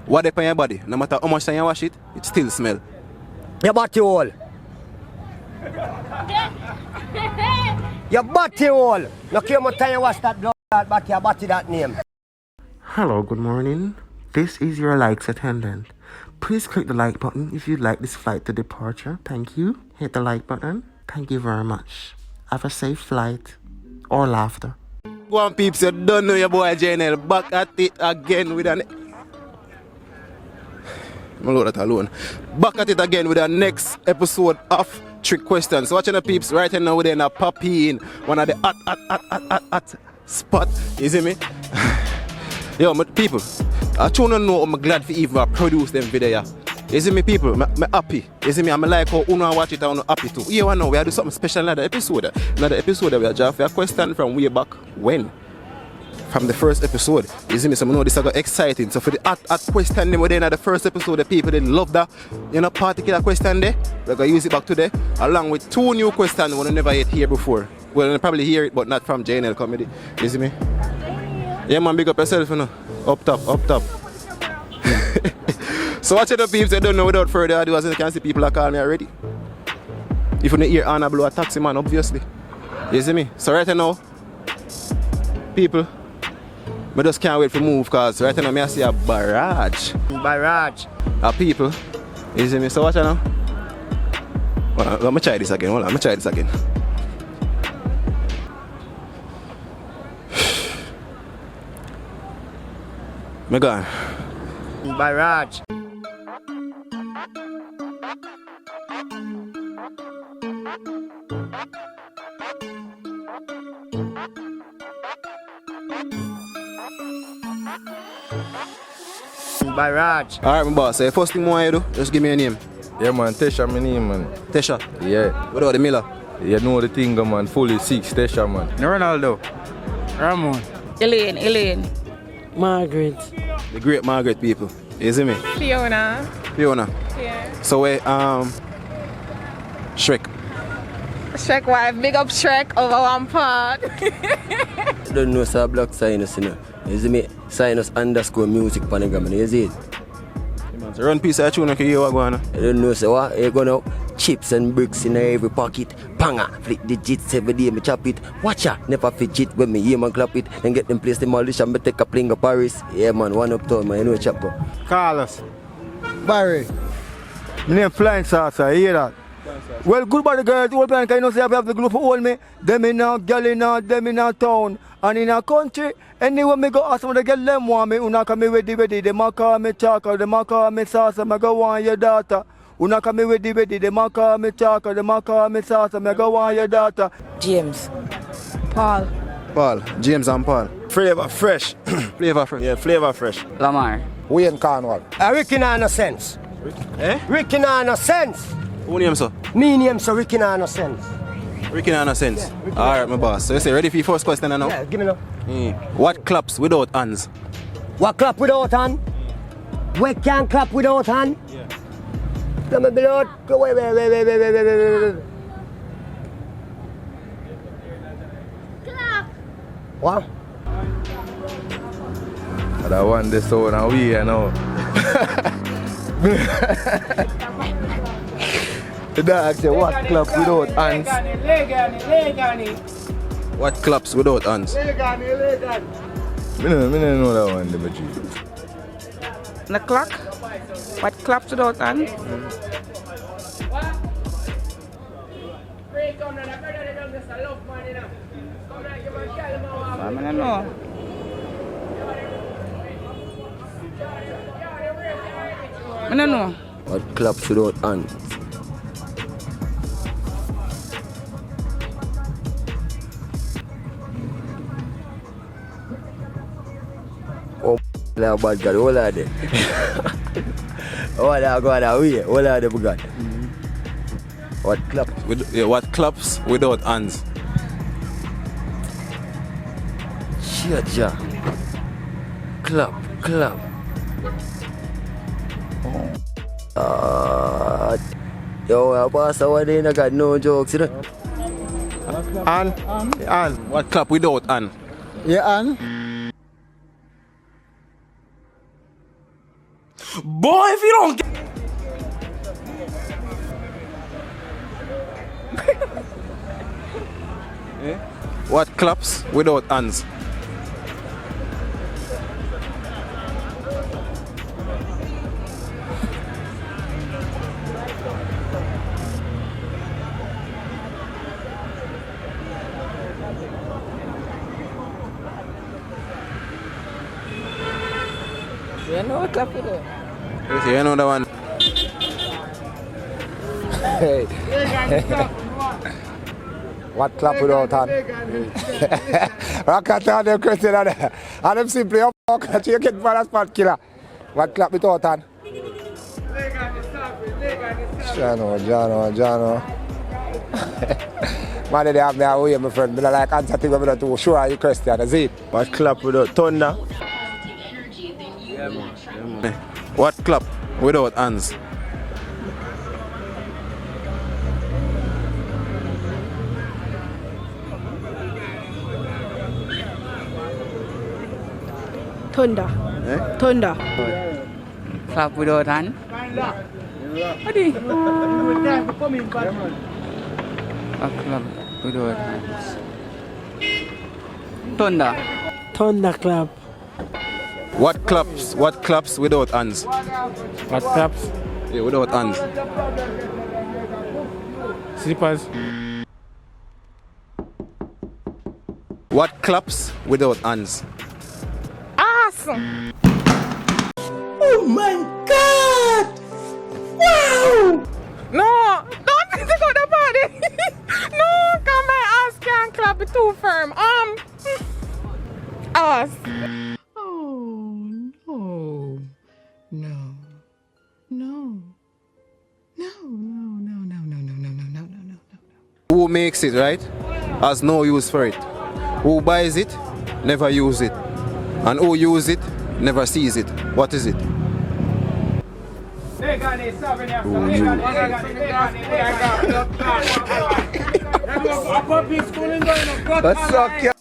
what they on your body, no matter how much time you wash it, it still smell. Your body hole. Your body hole. Look here, how time you wash that blood, that body, your body that name. Hello, good morning. This is your likes attendant. Please click the like button if you like this flight to departure. Thank you. Hit the like button. Thank you very much. Have a safe flight or laughter. Go on, peeps, you don't know your boy Jnel back at it again with an... I'm load that alone. Back at it again with the next episode of Trick Questions. So watching the peeps right now we're in a Papine, one of the hot spot. You see me? Yo, my people, I try to know I'm glad for even produce them video. You see me, people? I'm happy. You see me? I'm like how Uno watch it and I'm happy too. You know, we are doing something special in another episode. Another episode we are just a question from way back when. From the first episode. You see me? So I know this is exciting. So for the hot question them within the first episode, the people they love that, you know, particular question there. We're gonna use it back today, along with 2 new questions we never yet hear before. Well, you probably hear it, but not from Jnel comedy. You see me? Yeah, man, big up yourself, you know. Up top, up top. So watch the peeps, I don't know without further ado, as you can see people are calling me already. If you don't hear Anna blow a taxi man, obviously. You see me? So right now, people, I just can't wait to move because right now I see a barrage. Barrage. Of people. You see me? So watch it now. Hold on, let me try this again. Hold on, let me try this again. Me gone. Barrage. Barrage. Alright, my boss. So first thing I want you do, just give me a name. Yeah, man, Tesha, my name, man. Tesha. Yeah. What about the Miller? You know the thing, man. Fully 6, Tesha, man. Ronaldo. Ramon. Elaine. Margaret. The great Margaret people. You see me? Fiona. Yeah. So Shrek. Shrek wife, big up Shrek over one part. I don't know sir black sinus, you know. You see me? Sinus _ music panagram, you see it? So run piece of tune, you what going on? I don't know so what you gonna chips and bricks in every pocket. Panga, flick digits every day, me chop it. Watch ya, never fidget when me hear man clap it. And get them place them all this and me take a pling of Paris. Yeah man, one uptown man, you know chapter. Carlos. Barry. My name Flying Saucer, you hear that? Well, good body girls, old plan, can you know say I have the glue for hold me? Them in a gal in a, them in a town. And in a country, anywhere me go ask them to get them want me, una come me ready, they ma call me chocolate, they ma call me sauce, me go want your daughter. Una come me ready, they ma call me chocolate, they ma call me sauce, me go want your daughter. James. Paul. James and Paul. Flavor fresh. Flavor fresh. Yeah, flavor fresh. Lamar. Wayne Cornwall. Ricky nah no sense. Eh? Ricky nah no sense. Who name so? Me name so Ricky nah no sense. Ricky no sense. Alright, my boss. So you say ready for your first question now? Yeah, give me now. What claps without hands? What clap without hand? What can clap without hand? Yeah. Come on, below. Go wait. Clap. What? That one, this one, and we, you know. The dog say, what club without hands? What claps without hands? Me no know that one, the G. The clock. What claps without hand? I don't know. I don't know. What claps without hands? Oh, bad God, all of them. All of them, God. What claps? What claps without hands? Shit, clap. Yo, boss, I ain't got no jokes, you know. And What clap without hand? yeah, and Boy, if you don't get... What claps without hands? You know what clap it is? You know that one? Hey. What clap without hand? I can't answer the question on there. And them simply up, you get for a spot killer. What clap without hand? Jano. Man, they have me away, my friend. I don't like answer things, but I'm too sure you question. Is it? What clap without thunder? What clap without hands? Thunder. Thunder. Clap without hand. What do you? A clap without hands. Thunder. Thunderclap. What claps without hands? What claps? Yeah, without hands. Slippers. What claps without hands? Awesome. Oh my God! Wow! No, don't think about the body. No, come my ass can't clap it too firm. Us. Who makes it, right? Has no use for it. Who buys it, never use it. And who use it, never sees it. What is it? That's okay.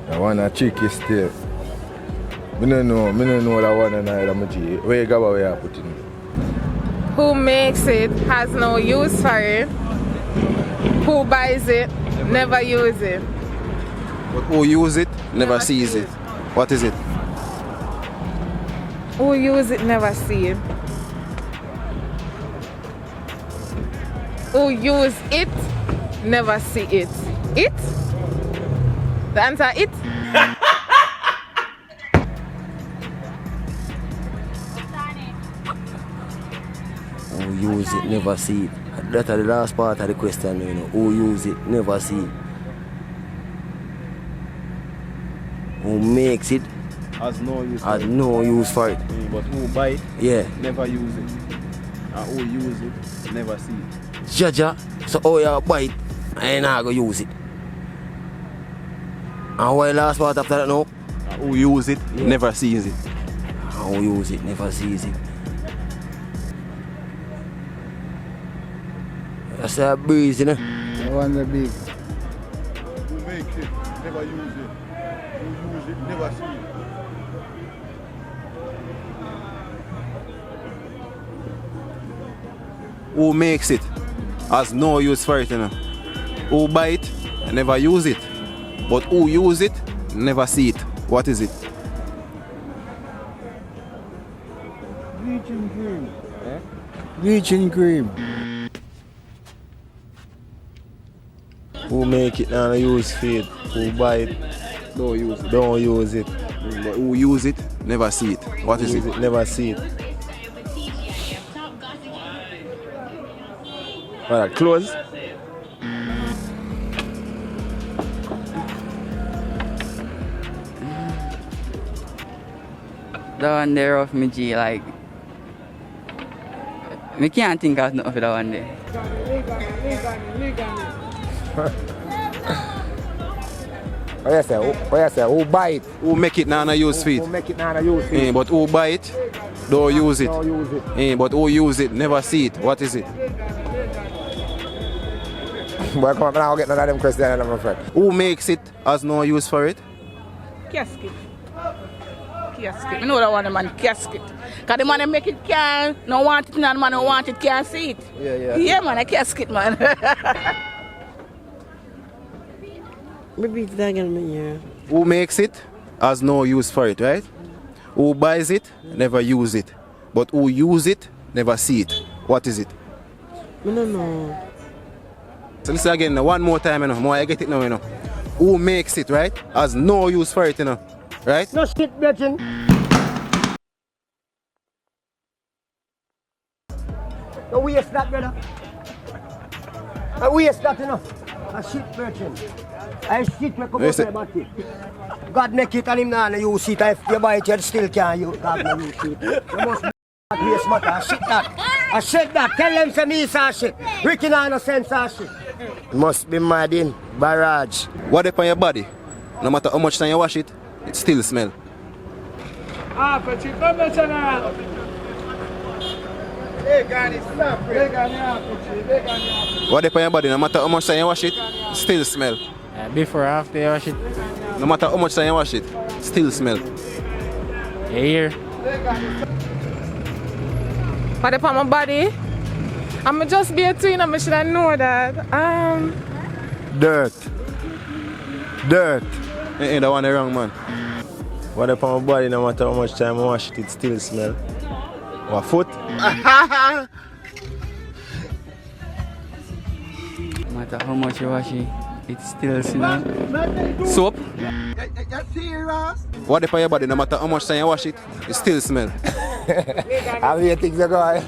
I want a tricky still. I don't know that one and I'm a where you go where you put it. Who makes it has no use for it. Who buys it, never use it. But who use it, never sees it. What is it? Who use it, never see it. Who use it, never see it. It? The answer it? Who use it, never see it. That's the last part of the question, you know. Who use it, never see it. Who makes it Has no use has no use for it. But who buy it, Yeah. never use it. And who use it, never see it. Jaja, so oh you buy it, I ain't not gonna use it. And why last part after that now? And who use it, never sees it. And who use it, never sees it. That's a breeze, you know. I want the big. Who makes it, never use it. Who use it, never see it. Who makes it, has no use for it, you know. Who buy it, never use it. But who use it, never see it. What is it? Bleaching cream. Bleaching cream. Who make it and use feed? Who buy it? Don't use it. Don't use it. But who use it, never see it. What is Use it? it, never see it. Alright, close. That one there of me G, like... I can't think of nothing for that one there. What you say? Who buy it? Who make it now use feed? Who make it now use it? But who buy it, don't use it. Don't use it. But who use it, never see it. What is it? Boy, come on, I'll get none of them questions, my friend. Who makes it, has no use for it? Casket. Casket. I know that one, the man, casket. Because the man make it can, no want it, and the man who want it can't see it. Yeah. Yeah, man, a casket, man. Maybe it's that again, yeah. Who makes it has no use for it, right? Who buys it, never use it. But who use it, never see it. What is it? I don't know. So listen again, one more time, you know. More I get it now, you know. Who makes it, right, has no use for it, you know. Right? No shit, virgin. No waste that, brother. I waste that, you know. A shit, virgin. I shit we come out my body. God make it and him now you see it. If you buy it, you still can't use God no use it. You must be waste matter. I shit that. I shit that. Tell them say me say shit. Ricky now no sense of shit. Must be mad in barrage. What up on your body? No matter how much time you wash it, it still smell. What up on your body? No matter how much time you wash it, it still smell. Before or after you wash it, No matter how much time you wash it, still smell. a year. What up on my body? I'm just be a twin and I should know that. Dirt. Ain't that one the wrong man. What up on my body, no matter how much time I wash it, it still smell. What foot? No matter how much you wash it, it still smells. Soap. What up on your body? No matter how much time you wash it, it still smell. How many things are going?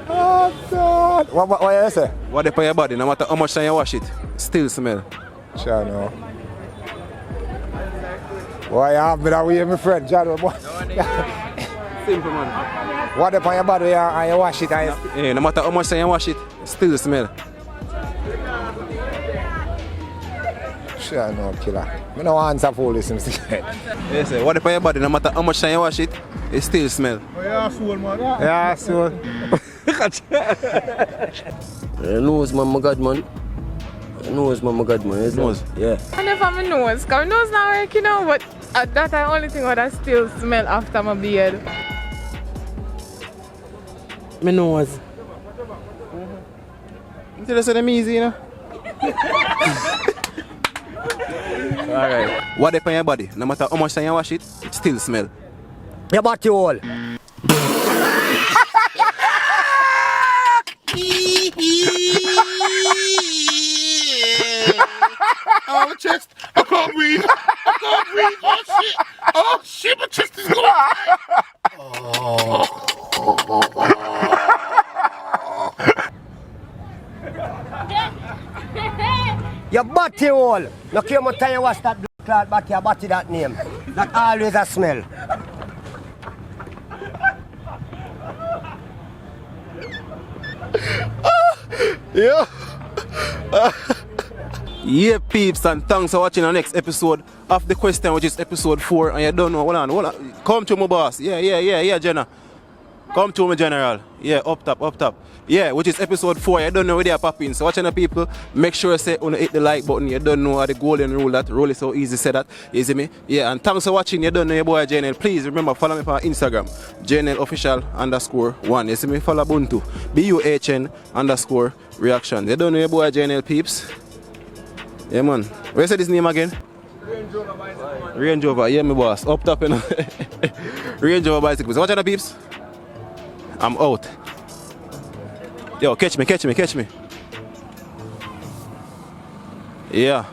Oh, God. What you say? What up on your body? No matter how much time you wash it, it still smell. Sure, no. Why you have me that way, my friend? John, Simple man. what up on your body and you wash it and you... Yeah, no matter how much time you wash it, it still smell. Sure, no, killer. I don't answer for this. Yes, sir. What up on your body? No matter how much time you wash it, it still smell. Yeah, so... Nose, man, my God, man. Nose, man, my God, man. Is Nose? Yeah. I never my nose, because my nose not working now, but that's the only thing that I still smell after my beard. My nose. You tell us them easy, you know? Alright. What up on your body? No matter how much time you wash it, it still smell. Your body hole. Oh, my chest. I can't breathe. Oh, shit, my chest is going. Your body hole. Look here, much time you wash that blood clot body, your body that name. That always a smell. Yeah. Yeah, peeps, and thanks for watching our next episode of The Question, which is episode 4. And you don't know, hold on. Come to my boss. Yeah, Jenna. Come to me, General. Yeah, up top. Yeah, which is episode 4. You don't know where they are popping. So watching the people, make sure you say, hit the like button. You don't know how the golden rule that. Rule is so easy, say that. You see me? Yeah, and thanks for watching. You don't know your boy Jnel. Please remember, follow me on Instagram. Jnel_1. You see me? Follow Ubuntu. BUHN_reactions. You don't know your boy Jnel, peeps. Yeah, man. Where say this name again? Range Rover. Yeah, my boss. Up top, you know. Range Rover bicycle. So watch out, the peeps. I'm out. Yo, catch me. Yeah.